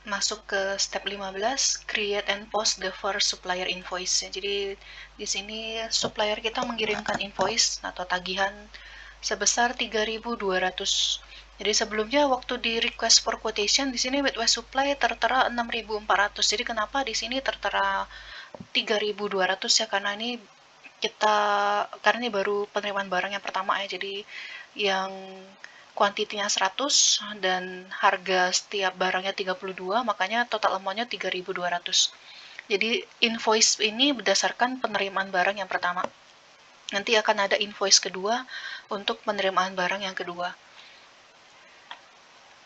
masuk ke step 15, create and post the first supplier invoice. Jadi di sini supplier kita mengirimkan invoice atau tagihan sebesar 3.200. Jadi sebelumnya waktu di request for quotation di sini Midwest Supply tertera 6.400. Jadi kenapa di sini tertera 3.200 ya, karena ini baru penerimaan barang yang pertama ya. Jadi yang kuantitinya 100 dan harga setiap barangnya 32, makanya total amount-nya 3.200. Jadi invoice ini berdasarkan penerimaan barang yang pertama. Nanti akan ada invoice kedua untuk penerimaan barang yang kedua.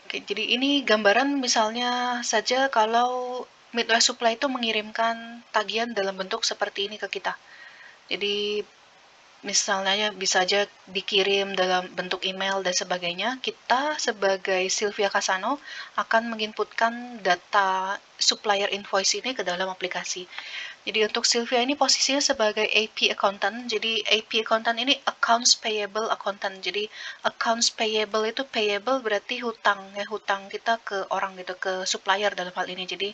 Oke, jadi ini gambaran misalnya saja kalau Midwest Supply itu mengirimkan tagihan dalam bentuk seperti ini ke kita. Jadi misalnya bisa aja dikirim dalam bentuk email dan sebagainya. Kita sebagai Sylvia Kasano akan menginputkan data supplier invoice ini ke dalam aplikasi. Jadi untuk Sylvia ini posisinya sebagai AP accountant. Jadi AP accountant ini accounts payable accountant. Jadi accounts payable itu payable berarti hutang ya, hutang kita ke orang gitu, ke supplier dalam hal ini. Jadi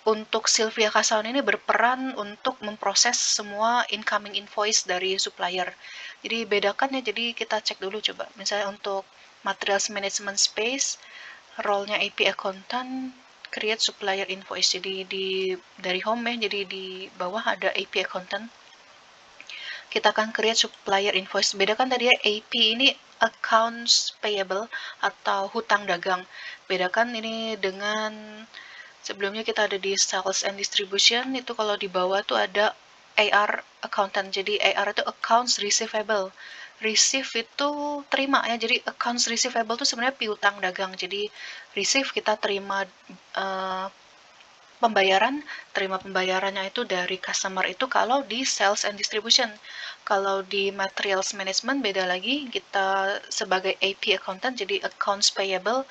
untuk Sylvia Kasano ini berperan untuk memproses semua incoming invoice dari supplier. Jadi bedakan ya, jadi kita cek dulu coba. Misalnya untuk materials management space, role-nya AP accountant, create supplier invoice. Jadi dari home ya, jadi di bawah ada AP accountant. Kita akan create supplier invoice. Bedakan tadi ya, AP ini accounts payable atau hutang dagang. Bedakan ini dengan sebelumnya kita ada di sales and distribution, itu kalau di bawah tuh ada AR accountant. Jadi AR itu accounts receivable. Receive itu terima ya. Jadi accounts receivable itu sebenarnya piutang dagang. Jadi receive kita terima pembayaran, terima pembayarannya itu dari customer itu kalau di sales and distribution. Kalau di materials management beda lagi, kita sebagai AP accountant, jadi accounts payable,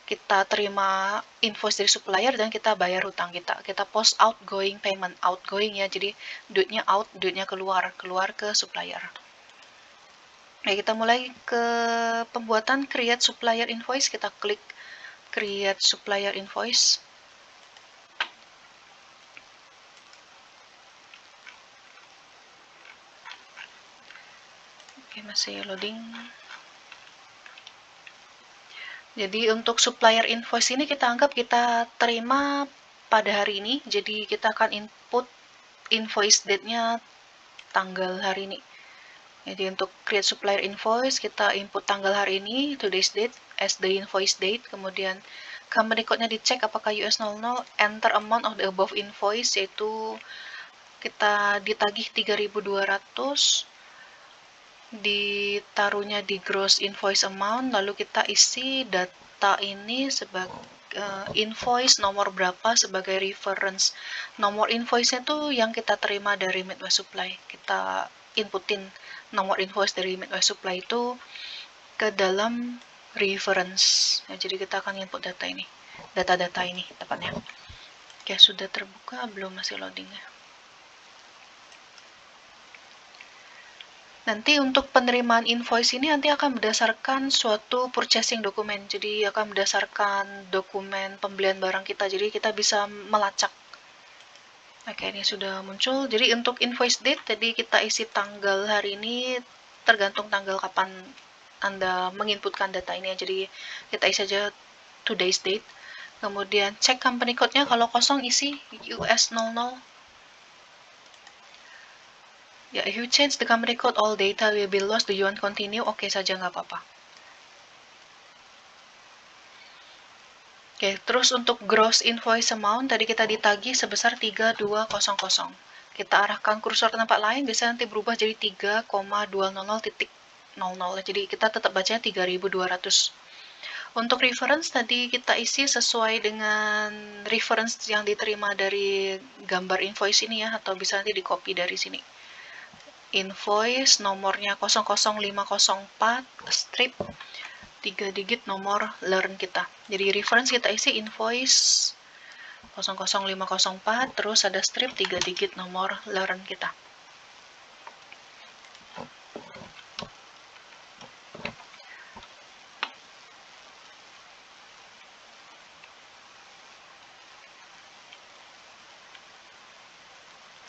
kita terima invoice dari supplier dan kita bayar hutang kita. Kita post outgoing payment, outgoing ya, jadi duitnya out, duitnya keluar ke supplier. Nah, kita mulai ke pembuatan create supplier invoice. Kita klik create supplier invoice. Oke, masih loading. Jadi untuk supplier invoice ini kita anggap kita terima pada hari ini. Jadi kita akan input invoice date-nya tanggal hari ini. Jadi untuk create supplier invoice, kita input tanggal hari ini, today's date, as the invoice date, kemudian company code-nya dicek apakah US00, enter amount of the above invoice, yaitu kita ditagih 3.200, ditaruhnya di gross invoice amount, lalu kita isi data ini sebagai invoice nomor berapa sebagai reference. Nomor invoice-nya tuh yang kita terima dari Midwest Supply. Kita inputin nomor invoice dari Midwest Supply itu ke dalam reference. Ya, jadi kita akan input data ini, data-data ini tepatnya. Oke, sudah terbuka belum, masih loading ya? Nanti untuk penerimaan invoice ini nanti akan berdasarkan suatu purchasing dokumen. Jadi akan berdasarkan dokumen pembelian barang kita. Jadi kita bisa melacak. Oke, ini sudah muncul. Jadi untuk invoice date, tadi kita isi tanggal hari ini tergantung tanggal kapan Anda menginputkan data ini. Jadi kita isi saja today's date. Kemudian cek company code-nya, kalau kosong isi US00. Ya, if you change the company code, all data will be lost. Do you want continue? Oke saja, nggak apa-apa. Oke, terus untuk gross invoice amount, tadi kita ditagih sebesar 3.200. Kita arahkan kursor ke tempat lain, bisa nanti berubah jadi 3,200.00. Jadi kita tetap bacanya 3.200. Untuk reference, tadi kita isi sesuai dengan reference yang diterima dari gambar invoice ini ya, atau bisa nanti di-copy dari sini. Invoice nomornya 00504 strip 3 digit nomor learn kita. Jadi reference kita isi invoice 00504, terus ada strip 3 digit nomor learn kita.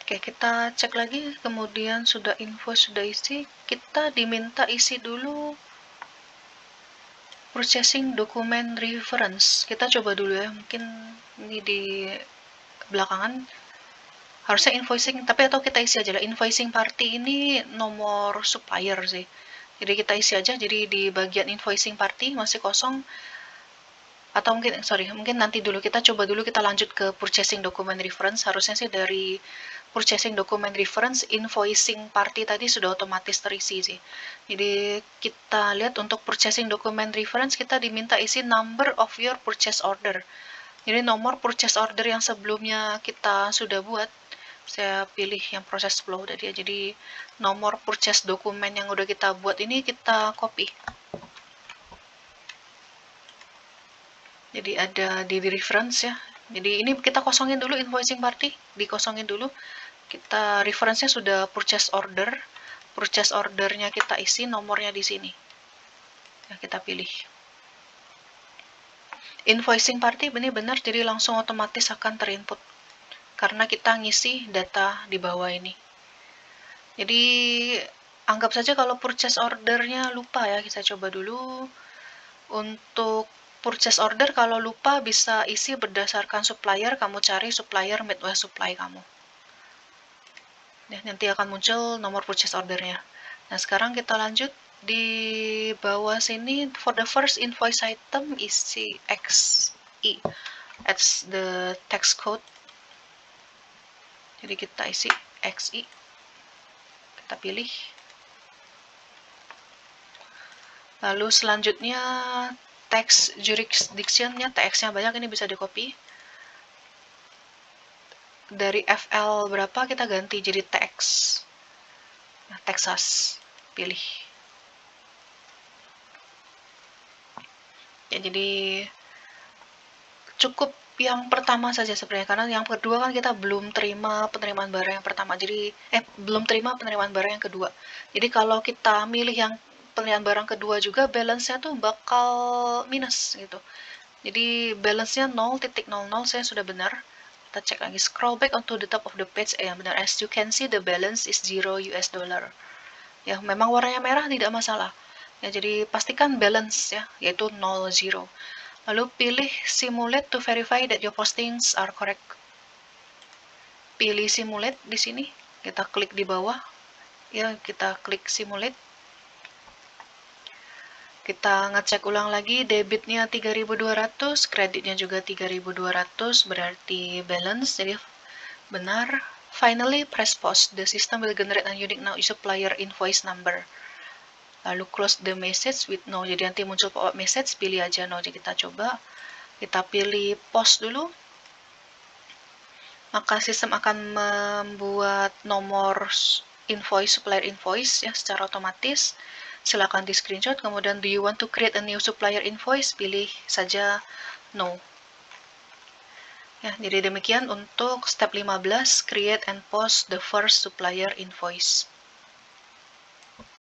Oke, kita cek lagi, kemudian sudah invoice sudah isi, kita diminta isi dulu purchasing document reference. Kita coba dulu ya, mungkin ini di belakangan harusnya invoicing, tapi atau kita isi aja lah, invoicing party ini nomor supplier sih. Jadi kita isi aja, jadi di bagian invoicing party masih kosong, atau mungkin nanti dulu, kita coba dulu, kita lanjut ke purchasing document reference. Harusnya sih dari purchasing document reference, invoicing party tadi sudah otomatis terisi sih. Jadi kita lihat untuk purchasing document reference, kita diminta isi number of your purchase order. Jadi nomor purchase order yang sebelumnya kita sudah buat, saya pilih yang proses flow tadi ya. Jadi nomor purchase dokumen yang udah kita buat ini kita copy. Jadi ada di reference ya. Jadi ini kita kosongin dulu invoicing party, dikosongin dulu. Kita reference-nya sudah purchase order. Purchase ordernya kita isi, nomornya di sini. Ya, kita pilih. Invoicing party benar-benar jadi langsung otomatis akan terinput karena kita ngisi data di bawah ini. Jadi anggap saja kalau purchase ordernya lupa ya, kita coba dulu. Untuk purchase order kalau lupa bisa isi berdasarkan supplier, kamu cari supplier Midwest Supply kamu. Nah, nanti akan muncul nomor purchase ordernya. Nah, sekarang kita lanjut di bawah sini, for the first invoice item isi XI. That's the text code. Jadi kita isi XI. Kita pilih. Lalu selanjutnya tax jurisdiction-nya, TX-nya banyak, ini bisa di-copy. Dari FL berapa kita ganti jadi TX. Nah, Texas, pilih. Ya, jadi cukup yang pertama saja sebenarnya, karena yang kedua kan kita belum terima penerimaan barang yang pertama, jadi belum terima penerimaan barang yang kedua. Jadi kalau kita milih yang penerimaan barang kedua juga, balance-nya tuh bakal minus gitu. Jadi balance-nya 0.00, saya sudah benar. Kita cek lagi, scroll back onto the top of the page, yang benar, as you can see the balance is $0. Ya, memang warnanya merah, tidak masalah. Ya, jadi pastikan balance ya, yaitu 0, 0. Lalu pilih simulate to verify that your postings are correct. Pilih simulate di sini, kita klik di bawah. Ya, kita klik simulate. Kita ngecek ulang lagi, debitnya 3.200, kreditnya juga 3.200, berarti balance, jadi benar. Finally, press pause. The system will generate a unique now supplier invoice number. Lalu close the message with no. Jadi nanti muncul pop-up message, pilih aja no. Jadi kita coba, kita pilih pause dulu. Maka sistem akan membuat nomor invoice, supplier invoice ya secara otomatis. Silakan di screenshot. Kemudian do you want to create a new supplier invoice? Pilih saja no. Ya, jadi demikian untuk step 15, create and post the first supplier invoice.